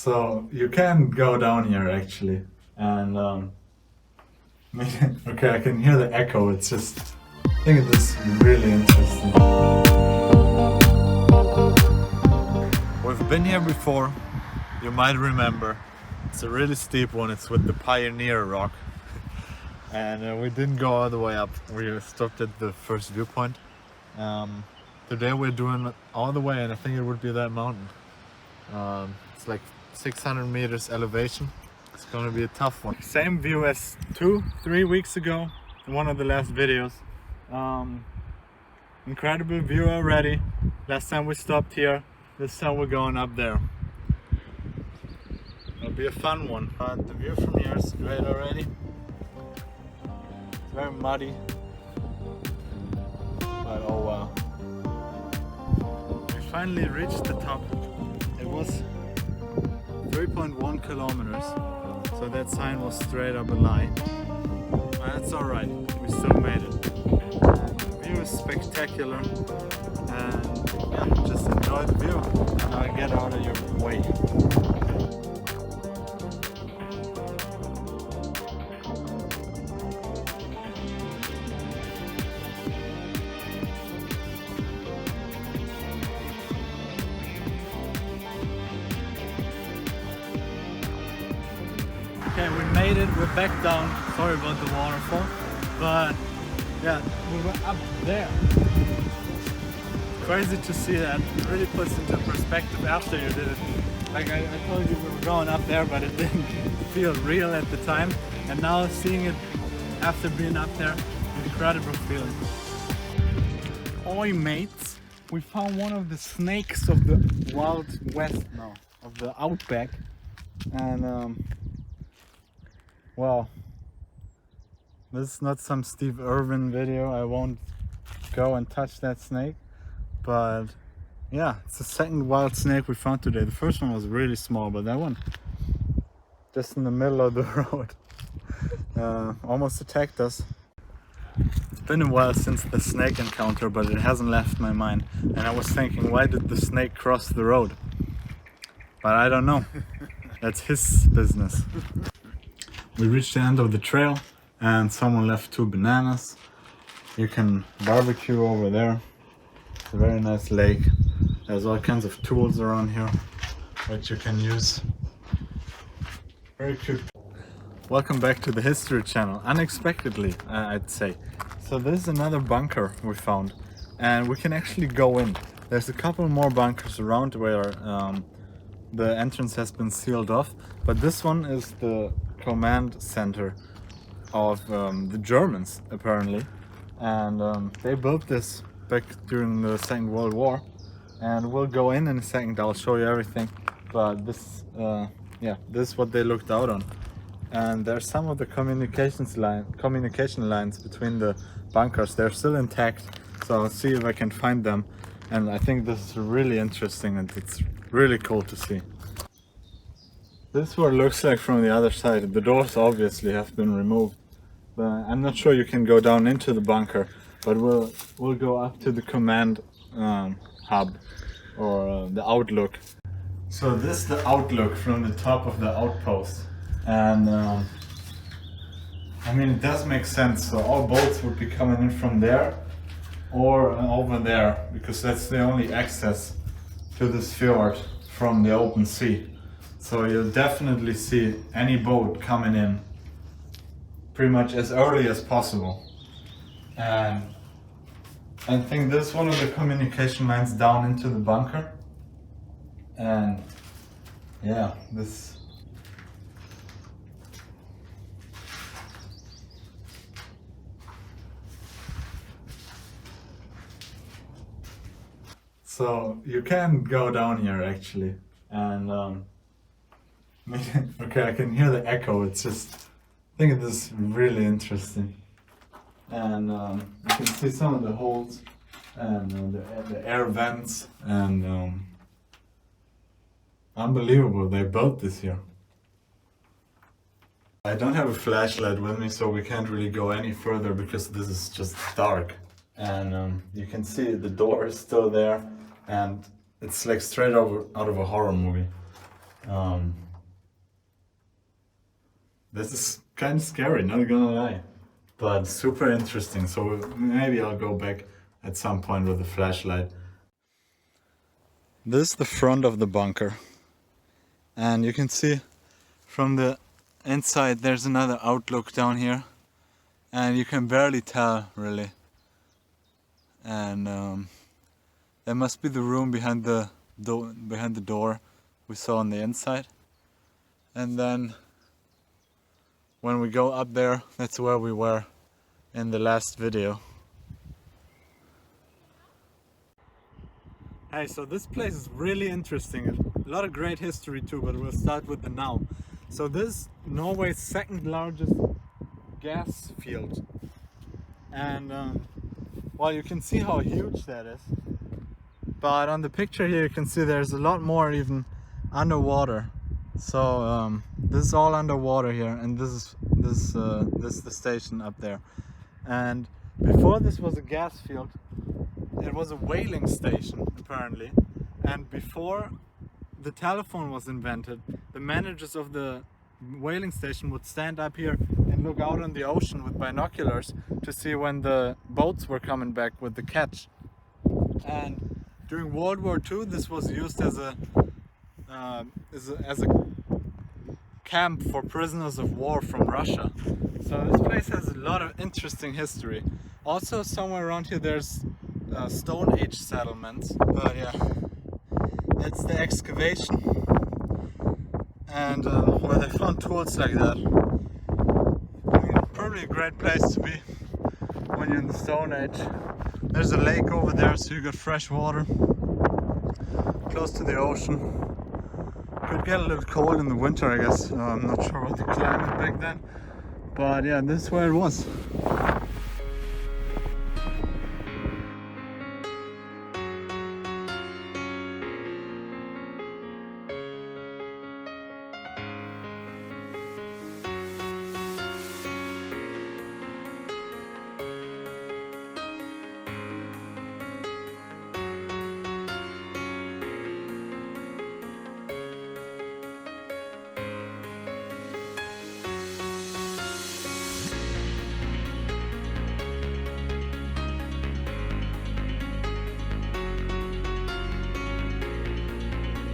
So you can go down here actually, and okay, I can hear the echo. It's just, I think this is really interesting. We've been here before. You might remember. It's a really steep one. It's with the Pioneer Rock, and we didn't go all the way up. We stopped at the first viewpoint. Today we're doing it all the way, and I think it would be that mountain. It's like 600 meters elevation. It's gonna be a tough one. Same view as 2-3 weeks ago in one of the last videos. Incredible view already. Last time we stopped here, this time we're going up there. It'll be a fun one. The view from here is great already. It's very muddy, but oh wow. We finally reached the top. It was 3.1 kilometers, so that sign was straight up a lie. But that's alright, we still made it. The view is spectacular, and yeah, just enjoy the view. Now get out of your way. Okay, we made it, we're back down. Sorry about the waterfall, but yeah, we were up there. Crazy to see that. It really puts into perspective after you did it. Like I told you, we were going up there, but it didn't feel real at the time. And now seeing it after being up there, incredible feeling. Oi mates, we found one of the snakes of the Wild West now, of the outback. And well, this is not some Steve Irwin video. I won't go and touch that snake, but yeah, it's the second wild snake we found today. The first one was really small, but that one just in the middle of the road almost attacked us. It's been a while since the snake encounter, but it hasn't left my mind, and I was thinking, why did the snake cross the road? But I don't know. That's his business. We reached the end of the trail and someone left 2 bananas. You can barbecue over there. It's a very nice lake. There's all kinds of tools around here which you can use. Very cute. Welcome back to the History Channel. Unexpectedly, I'd say. So this is another bunker we found, and we can actually go in. There's a couple more bunkers around where the entrance has been sealed off, but this one is the command center of the Germans apparently, and they built this back during the Second World War, and we'll go in a second. I'll show you everything, but this yeah, this is what they looked out on, and there's some of the communication lines between the bunkers. They're still intact, so I'll see if I can find them, and I think this is really interesting and it's really cool to see. This is what it looks like from the other side. The doors obviously have been removed, but I'm not sure you can go down into the bunker, but we'll go up to the command hub, or the outlook. So this is the outlook from the top of the outpost, and I mean, it does make sense. So all boats would be coming in from there or over there, because that's the only access to this fjord from the open sea. So you'll definitely see any boat coming in pretty much as early as possible. And I think this is one of the communication lines down into the bunker. And yeah, this. So you can go down here actually, and okay, I can hear the echo. It's just, I think this is really interesting, and you can see some of the holes and the air vents, and unbelievable. They built this here. I don't have a flashlight with me, so we can't really go any further because this is just dark, and you can see the door is still there, and it's like straight out of a horror movie. This is kind of scary, not gonna lie, but super interesting. So maybe I'll go back at some point with a flashlight. This is the front of the bunker, and you can see from the inside there's another outlook down here, and you can barely tell really. And that must be the room behind the door we saw on the inside. And then when we go up there, that's where we were in the last video. Hey, so this place is really interesting. A lot of great history too, but we'll start with the now. So this is Norway's second largest gas field. And well, you can see how huge that is. But on the picture here you can see there's a lot more even underwater. So this is all underwater here, and this is the station up there. And before this was a gas field, it was a whaling station apparently. And before the telephone was invented, the managers of the whaling station would stand up here and look out on the ocean with binoculars to see when the boats were coming back with the catch. And during World War II, this was used as a camp for prisoners of war from Russia. So this place has a lot of interesting history. Also, somewhere around here there's Stone Age settlements, but yeah, that's the excavation, and where they found tools like that. I mean, probably a great place to be when you're in the Stone Age. There's a lake over there, so you got fresh water, close to the ocean. Could get a little cold in the winter, I guess. I'm not sure about the climate back then, but yeah, this is where it was.